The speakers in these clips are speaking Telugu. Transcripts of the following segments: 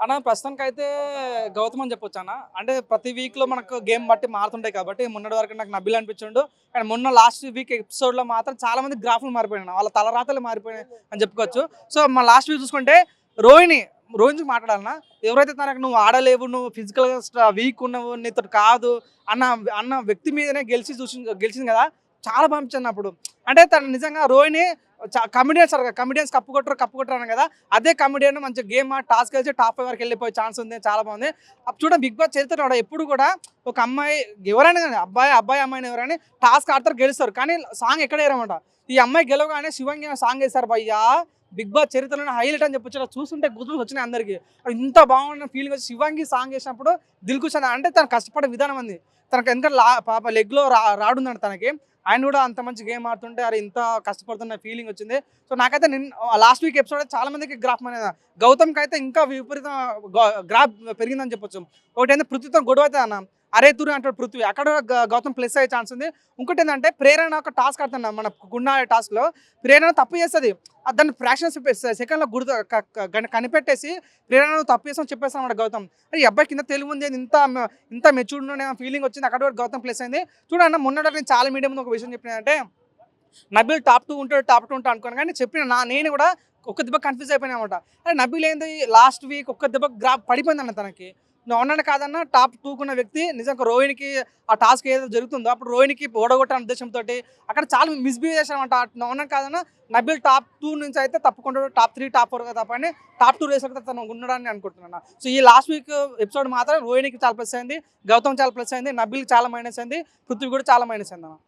అన్న ప్రస్తుతానికైతే గౌతమ్ అని చెప్పొచ్చు అన్న. అంటే ప్రతి వీక్‌లో మనకు గేమ్ బట్టి మారుతుంటాయి కాబట్టి మొన్నటి వరకు నాకు నబీల్ అనిపించిండు. కానీ మొన్న లాస్ట్ వీక్ ఎపిసోడ్‌లో మాత్రం చాలా మంది గ్రాఫ్‌లు మారిపోయినాయి. వాళ్ళ తలరాతలు మారిపోయినాయి అని చెప్పుకోవచ్చు. సో మన లాస్ట్ వీక్ చూసుకుంటే రోహిణి గురించి మాట్లాడాలన్నా. ఎవరైతే తనకు నువ్వు ఆడలేవు, నువ్వు ఫిజికల్‌గా వీక్ ఉన్నావు, నీతోటి కాదు అన్న అన్న వ్యక్తి మీదనే గెలిచింది కదా! చాలా బా అనిపించింది అప్పుడు. అంటే తను నిజంగా రోహిణి కమెడియన్స్ కప్పు కొట్టరు అన్నాను కదా! అదే కమెడియన్ మంచిగా గేమ్ టాస్క్ గెలిచి టాప్ 5 వరకు వెళ్ళిపోయే ఛాన్స్ ఉంది. చాలా బాగుంది. అప్పుడు చూడండి బిగ్ బాస్ చరిత్రలో కూడా ఎప్పుడు కూడా ఒక అమ్మాయి ఎవరైనా కానీ అబ్బాయి అమ్మాయిని ఎవరైనా టాస్క్ ఆడతారు గెలుస్తారు. కానీ సాంగ్ ఎక్కడ వేయరన్నమాట. ఈ అమ్మాయి గెలవగానే శివంగి సాంగ్ వేశారు భయ్యా. బిగ్ బాస్ చరిత్రలోనే హైలైట్ అని చెప్పొచ్చు. చూస్తుంటే గుర్తులు వచ్చినాయి అందరికీ. ఇంత బాగున్న ఫీలింగ్ వచ్చి శివంగి సాంగ్ వేసినప్పుడు దిల్‌కుష్ అంటే తను కష్టపడే విధానం ఉంది. తనకు ఎందుకంటే పాప లెగ్‌లో రాడుందంట తనకి. ఆయన కూడా అంత మంచి గేమ్ ఆడుతుంటే అరే ఇంత కష్టపడుతున్న ఫీలింగ్ వచ్చింది. సో నాకైతే లాస్ట్ వీక్ ఎపిసోడ్ చాలా మందికి గ్రాఫ్ అనేది గౌతమ్‌కి అయితే ఇంకా విపరీతం గ్రాఫ్ పెరిగిందని చెప్పొచ్చు. ఒకటేంది పృథ్వీతో గొడవ అవుతుంది అన్న. అరే తురు అంటాడు పృథ్వీ. అక్కడ గౌతమ్ ప్లస్ అయ్యే ఛాన్స్ ఉంది. ఇంకోటి ఏంటంటే ప్రేరణ ఒక టాస్క్ ఆడుతున్నా మన గుండా టాస్క్‌లో ప్రేరణ తప్పు చేస్తుంది. దాన్ని ఫ్రాక్షన్స్ సెకండ్‌లో కనిపెట్టేసి ప్రేరణ తప్పు చేసామని చెప్పేస్తాను అన్నమాట గౌతమ్. అరే ఈ అబ్బాయి కింద తెలివి ఉంది ఇంత మెచ్యూర్డ్ ఉండే ఫీలింగ్ వచ్చింది. అక్కడ కూడా గౌతమ్ ప్లస్ అయింది. చూడన్న మొన్నటి నేను చాలా మీడియా ముందు ఒక విషయం చెప్పినానంటే నబీల్ టాప్ 2 ఉంటాడు అనుకోను. కానీ నేను కూడా ఒక్క దెబ్బ కన్ఫ్యూజ్ అయిపోయినా అనమాట. అరే నబీల్ ఏంది లాస్ట్ వీక్ ఒక్క దెబ్బ పడిపోయిందన్న తనకి. నువ్వు అవునన్నా కాదన్నా టాప్ 2 ఉన్న వ్యక్తి నిజంగా రోహిణికి ఆ టాస్క్ ఏదో జరుగుతుందో అప్పుడు రోహిణికి ఓడగొట్టే ఉద్దేశంతో అక్కడ చాలా మిస్బిహేవ్ చేశానమాట. నువ్వు అవునన్నా కాదన్నా నబీల్ టాప్ 2 నుంచి అయితే తప్పుకుంటాడు. టాప్ 3 టాప్ 4 తప్పని టాప్ 2 రేస్ తను ఉన్నాడని అనుకుంటున్నాను. సో ఈ లాస్ట్ వీక్ ఎపిసోడ్ మాత్రం రోహిణికి చాలా ప్లస్ అయింది, గౌతమ్ చాలా ప్లస్ అయింది, నబీల్ చాలా మైనస్ అయింది, పృథ్వీ కూడా చాలా మైనస్ అయింది అన్న.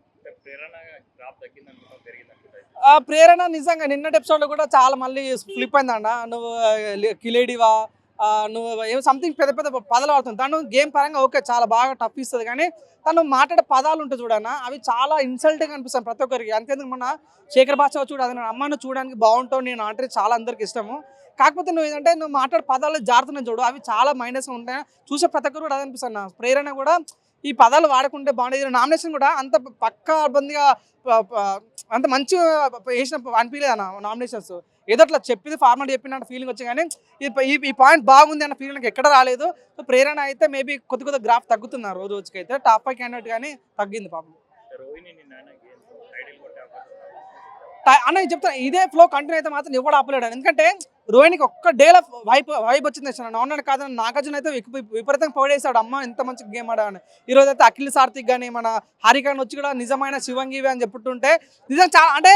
ప్రేరణ నిజంగా నిన్నటి ఎపిసోడ్లో కూడా చాలా మళ్ళీ ఫ్లిప్ అయిందన్న. నువ్వు కిలేడివా నువ్వు ఏమో సంథింగ్ పెద్ద పెద్ద పదాలు వాడుతుంది. తను గేమ్ పరంగా ఓకే చాలా బాగా టఫ్ ఇస్తుంది. కానీ తను మాట్లాడే పదాలు ఉంటాయి చూడన్న అవి చాలా ఇన్సల్టింగ్ అనిపిస్తాయి ప్రతి ఒక్కరికి. అంతేందుకు మన శేఖర్ భాష చూడ అది అమ్మను చూడడానికి బాగుంటావు నేను అంటే చాలా అందరికి ఇష్టము. కాకపోతే నువ్వు ఏంటంటే నువ్వు మాట్లాడే పదాలు జారుతున్నాయి చూడు అవి చాలా మైనస్గా ఉంటాయి. చూసే ప్రతి ఒక్కరు కూడా అది అనిపిస్తుంది. ప్రేరణ కూడా ఈ పదాలు వాడకుంటే బాగుండేది. నామినేషన్ కూడా అంత పక్కాబందిగా అంత మంచిగా వేసిన అనిపించలేదు అన్న నామినేషన్స్. ఏదో అట్లా చెప్పింది ఫార్మాట్ చెప్పినట్టు ఫీలింగ్ వచ్చి కానీ ఈ పాయింట్ బాగుంది అన్న ఫీలింగ్ నాకు ఎక్కడ రాలేదు. సో ప్రేరణ అయితే మేబీ కొద్ది గ్రాఫ్ తగ్గుతున్నారు రోజుకి అయితే టాప్ 5 క్యాండిడేట్ కానీ తగ్గింది పాపం. అన్న చెప్తాను ఇదే ఫ్లో కంటిన్యూ అయితే మాత్రం ఎవడు ఆపలేడు. ఎందుకంటే రోహిణికి ఒక్క డేలో వైబ్ వచ్చింది. అవునాడు కాదని నాగార్జున అయితే విపరీతంగా పొగడేశాడు. అమ్మ ఎంత మంచి గేమ్ ఆడాలని. ఈరోజు అయితే అఖిల్ సార్థిక్ కానీ మన హరికాన్ వచ్చి కూడా నిజమైన శివంగివి అని చెప్పుతుంటే నిజం చాలా అంటే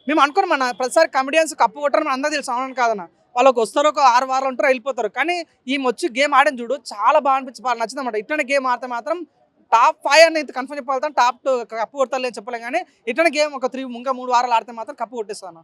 మేము అనుకోను మన ప్రతిసారి కమెడియన్స్ కప్పు కొట్టడం అందరూ తెలుసు. అవునని కాదన్న వాళ్ళకి వస్తారు ఒక 6 వారాలు ఉంటారు వెళ్ళిపోతారు. కానీ ఈమె వచ్చి గేమ్ ఆడని చూడు చాలా బాగా అనిపించి బాగా నచ్చింది అనమాట. ఇట్లానే గేమ్ ఆడితే మాత్రం టాప్ 5 అని అయితే కన్ఫర్మ్ చెప్పాలి. టాప్ 2 కప్పు కొడతారు అని చెప్పలేం. కానీ ఇట్లానే గేమ్ ఒక 3 వారాలు ఆడితే మాత్రం కప్పు కొట్టేస్తాను.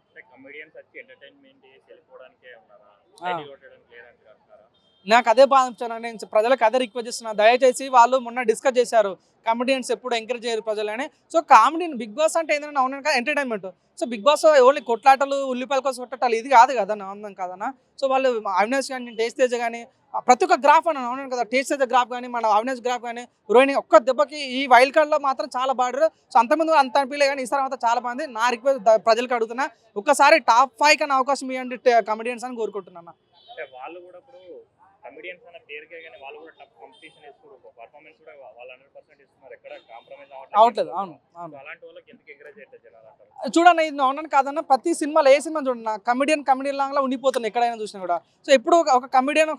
నాకు అదే బాధ అనిపించాను. నేను ప్రజలకు అదే రిక్వెస్ట్ చేస్తున్నా. దయచేసి వాళ్ళు మొన్న డిస్కస్ చేశారు కామెడియన్స్ ఎప్పుడు ఎంకరేజ్ చేయరు ప్రజలని. సో కామెడీ బిగ్ బాస్ అంటే ఏంటంటే అవును కదా entertainment. So Bigg Boss only కొట్లాటలు ఉల్లిపాయల కోసం కొట్టటాలు ఇది కాదు కదా ఆనందం కాదన్న. సో వాళ్ళు అవినాష్ కానీ టేస్ట్ తేజ కానీ ప్రతి ఒక్క గ్రాఫ్ అన్న అవును కదా టేస్ట్ తేజ గ్రాఫ్ కానీ మన అవినాష్ గ్రాఫ్ కానీ రోహిణి ఒక్క దెబ్బకి ఈ వైల్డ్ కార్డ్లో మాత్రం చాలా బాడారు. సో అంతకుముందు అంత అనిపించలే కానీ ఈసారి మాత్రం చాలా బాగుంది. నా రిక్వెస్ట్ ప్రజలకు అడుగుతున్నా ఒక్కసారి టాప్ 5 కన్నా అవకాశం ఇవ్వండి కమెడియన్స్ అని కోరుకుంటున్నాను. వాళ్ళు కూడా ఇప్పుడు కమెడియన్స్ అన్న పేరుకే కానీ వాళ్ళు కూడా టఫ్ కాంపిటీషన్ ఇస్తారు. పర్ఫార్మెన్స్ కూడా వాళ్ళు 100% ఇస్తున్నారు. ఎక్కడ కాంప్రమైజ్ అవ్వట్లేదు. అవును అలాంటి వాళ్ళకి ఎందుకు ఎంకరేజ్ చేయట్లేదు జనాలు అంటారు. చూడండి ఇది అవునని కాదన్న ప్రతి సినిమాలో ఏ సినిమా చూడండి కమెడియన్ లాగా ఉండిపోతుంది ఎక్కడైనా చూసినా కూడా. సో ఎప్పుడు ఒక కమెడియన్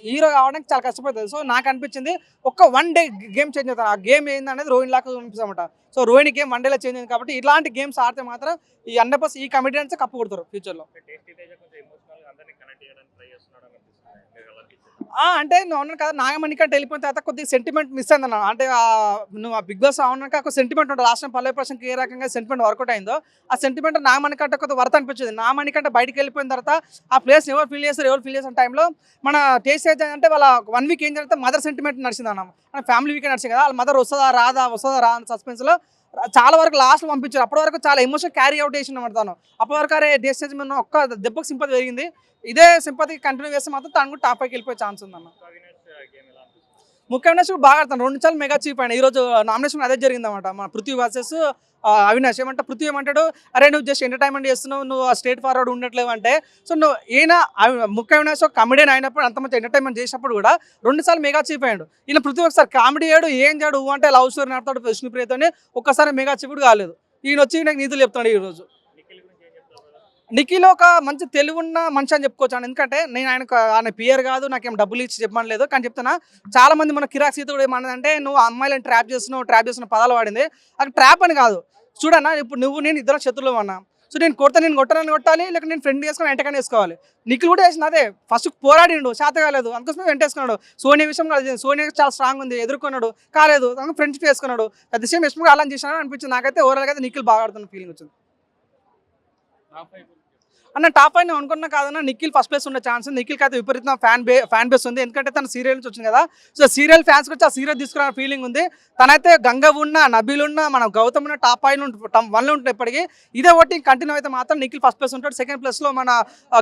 హీరో కావడానికి చాలా కష్టపడుతుంది. సో నాకు అనిపించింది ఒక 1 డే గేమ్ చేంజ్ అవుతాను. ఆ గేమ్ ఏందనేది రోహిణి లాగా అనిపిస్తామట. సో రోహిణి గేమ్ 1 డేలో చేంజ్ అయింది కాబట్టి ఇలాంటి గేమ్స్ ఆడితే మాత్రం ఈ 100% ఈ కమెడియన్స్ కప్పు కొడతారు ఫ్యూచర్లో. అంటే నువ్వు అన్నాను కదా నాగమణికంటే వెళ్ళిపోయిన తర్వాత కొద్దిగా సెంటిమెంట్ మిస్ అయింది అన్న. అంటే నువ్వు ఆ బిగ్ బాస్ అవునాక ఒక సెంటిమెంట్ ఉంటుంది. లాస్ట్ టైం పల్లవి ప్రశాంత్కి ఏ రకంగా సెంటిమెంట్ వర్కౌట్ అయిందో ఆ సెంటిమెంట్ నాగమణికంటే కొద్దిగా వర్త్ అనిపించింది. నాగమణికంటే బయటకు వెళ్ళిపోయిన తర్వాత ఆ ప్లేస్ ఎవరు ఫీల్ చేసిన టైంలో మన టేస్ట్ అంటే వాళ్ళ 1 వీక్ ఏం జరిగితే మదర్ సెంటిమెంట్ నడిచింది అన్న. ఫ్యామిలీ వీక్ నడిచింది కదా వాళ్ళ మదర్ వస్తుందా రా అని సస్పెన్స్లో చాలా వరకు లాస్ట్ పంపించారు. అప్పటి వరకు చాలా ఎమోషన్ క్యారీ అవుట్ చేసిన తను. అప్పటి వరకు అరే డేస్టేజ్ మీద ఒక్క దెబ్బకు సింపతి పెరిగింది. ఇదే సింపతి కంటిన్యూ చేస్తే మాత్రం తను కూడా టాప్ 5కి వెళ్ళిపోయే ఛాన్స్ ఉందన్న. ముఖ్య అవినాష్ కూడా బాగా ఆడుతాను 2 సార్లు మెగా చీఫ్ ఆయన. ఈరోజు నామినేషన్ అదే జరిగిందన్నమాట. మన పృథ్వీ వర్సెస్ అవినాష్. ఏమంటే పృథ్వీ ఏమంటాడు, అరే నువ్వు జస్ట్ ఎంటర్టైన్మెంట్ చేస్తున్నావు, నువ్వు స్ట్రేట్ ఫార్వర్డ్ ఉండట్లేవు అంటే. సో నువ్వు ఈయన ముఖ్య అవినాష్ ఒక కమెడియన్ అయినప్పుడు అంత మంచి ఎంటర్టైన్మెంట్ చేసినప్పుడు కూడా 2 సార్లు మెగా చీఫ్ అయ్యాడు. ఈయన పృథ్వీ ఒకసారి కామెడీ అయ్యాడు, ఏం చేయడు అంటే లవ్ స్టోరీ నడతాడు విష్ణుప్రియతోనే, ఒక్కసారి మెగా చీఫ్ కూడా కాలేదు. ఈయన వచ్చి నాకు నీతులు చెప్తాడు ఈరోజు. నిఖిల్ ఒక మంచి తెలివున్న మనిషి అని చెప్పుకోవచ్చు. ఎందుకంటే నేను ఆయన పియర్ కాదు, నాకేం డబ్బులు ఇచ్చి చెప్పమని లేదు. కానీ చెప్తున్నా, చాలా మంది మన కిరాక్ సీత కూడా ఏమన్నదంటే, నువ్వు అమ్మాయిలను ట్రాప్ చేస్తున్న పదాలు వాడింది. అది ట్రాప్ అని కాదు. చూడన్నా, ఇప్పుడు నువ్వు నేను ఇద్దరు శత్రువులు అన్నా. సో నేను కొట్టాలని కొట్టాలి, లేక నేను ఫ్రెండ్ వేసుకొని వెంటనే వేసుకోవాలి. నిఖిల్ కూడా వేసిన అదే, ఫస్ట్ పోరాడిండు, చేత కాలేదు, అందుకోసమే వెంటేసుకున్నాడు. సోనియా విషయం కాదు, సోనియా చాలా స్ట్రాంగ్ ఉంది, ఎదుర్కొన్నాడు, కాలేదు, ఫ్రెండ్షిప్ వేసుకున్నాడు. అట్ ది సేమ్ విషయం అలా చేసినా అనిపించింది నాకైతే. ఓవరాల్గా అయితే నిఖిల్ బాగా ఆడుతున్న ఫీలింగ్ వచ్చింది. అన్న టాప్ అయిన అనుకున్నా కాదన్నా, నిఖిల్ ఫస్ట్ ప్లేస్ ఉండే ఛాన్స్ ఉంది. నిఖిల్కి అయితే విపరీతం ఫ్యాన్ బేస్ ఉంది. ఎందుకంటే తన సీరియల్ నుంచి వచ్చింది కదా. సో సీరియల్ ఫ్యాన్స్కి వచ్చి ఆ సీరియల్ తీసుకున్న ఫీలింగ్ ఉంది. తనైతే గంగ ఉన్న, నబీల్ ఉన్న, మన గౌతమ్ ఉన్న టాప్ 1లో ఉంటుంది ఎప్పటికీ. ఇదే ఓటింగ్ కంటిన్యూ అయితే మాత్రం నిఖిల్ ఫస్ట్ ప్లేస్ ఉంటాడు. సెకండ్ ప్లేస్లో మన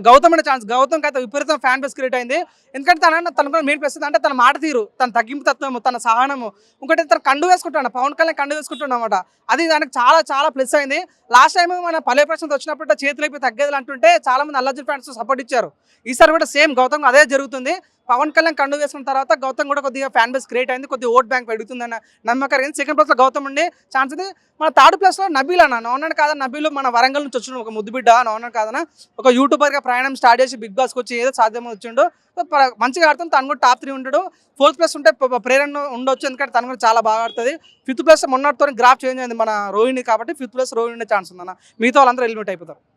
గౌతమ్ అనే ఛాన్స్. గౌతమ్కి అయితే విపరీతం ఫ్యాన్ బేస్ క్రియేట్ అయింది. ఎందుకంటే తనకు మెయిన్ ప్లేస్ అంటే తన మాట తీరు, తన తగ్గింపు తత్వము, తన సహనము. ఇంకోటి తన కండు వేసుకుంటాడు, పవన్ కళ్యాణ్ కండు వేసుకుంటున్నాడు అనమాట. అది దానికి చాలా చాలా ప్లస్ అయింది. లాస్ట్ టైం మన పల్లె ప్రశాంత్ వచ్చినప్పుడు చేతులైపోయి తగ్గేది అంటుంటే చాలా మంది అల్లర్జున్ ఫ్యాన్స్ సపోర్ట్ ఇచ్చారు. ఈసారి కూడా సేమ్ గౌతమ్ అదే జరుగుతుంది. పవన్ కళ్యాణ్ కండు వేసుకున్న తర్వాత గౌతమ్ కూడా కొద్దిగా ఫ్యాన్ బేస్ క్రియేట్ అయింది, కొద్దిగా ఓట్ బ్యాంక్ పెరుగుతుందన్న నమ్మకం. సెకండ్ ప్లేస్లో గౌతమ్ ఉండే ఛాన్స్ ఉంది. మన థర్డ్ ప్లేస్లో నబీల్ అన్న. నవ్వున్నాడు కాదన్న, నబీల్ మన వరంగల్ నుంచి వచ్చిన ఒక ముద్దు బిడ్డ. నవ్వున్నాడు కాదన్న, ఒక యూట్యూబర్గా ప్రయాణం స్టార్ట్ చేసి బిగ్ బాస్కి వచ్చి ఏదో సాధ్యం వచ్చిండు. మంచిగా ఆడుతుంది. తను కూడా టాప్ 3 ఉంటాడు. 4th ప్లేస్ ఉంటే ప్రేరణ ఉండొచ్చు, ఎందుకంటే తను కూడా చాలా బాగా ఆడుతుంది. 5th ప్లేస్ మొన్నటితో గ్రాఫ్ చేంజ్ అయింది మన రోహిణి, కాబట్టి 5th ప్లేస్ రోహిణి ఛాన్స్ ఉందన్న. మిగతా వాళ్ళందరూ ఎలిమినేట్ అయిపోతారు.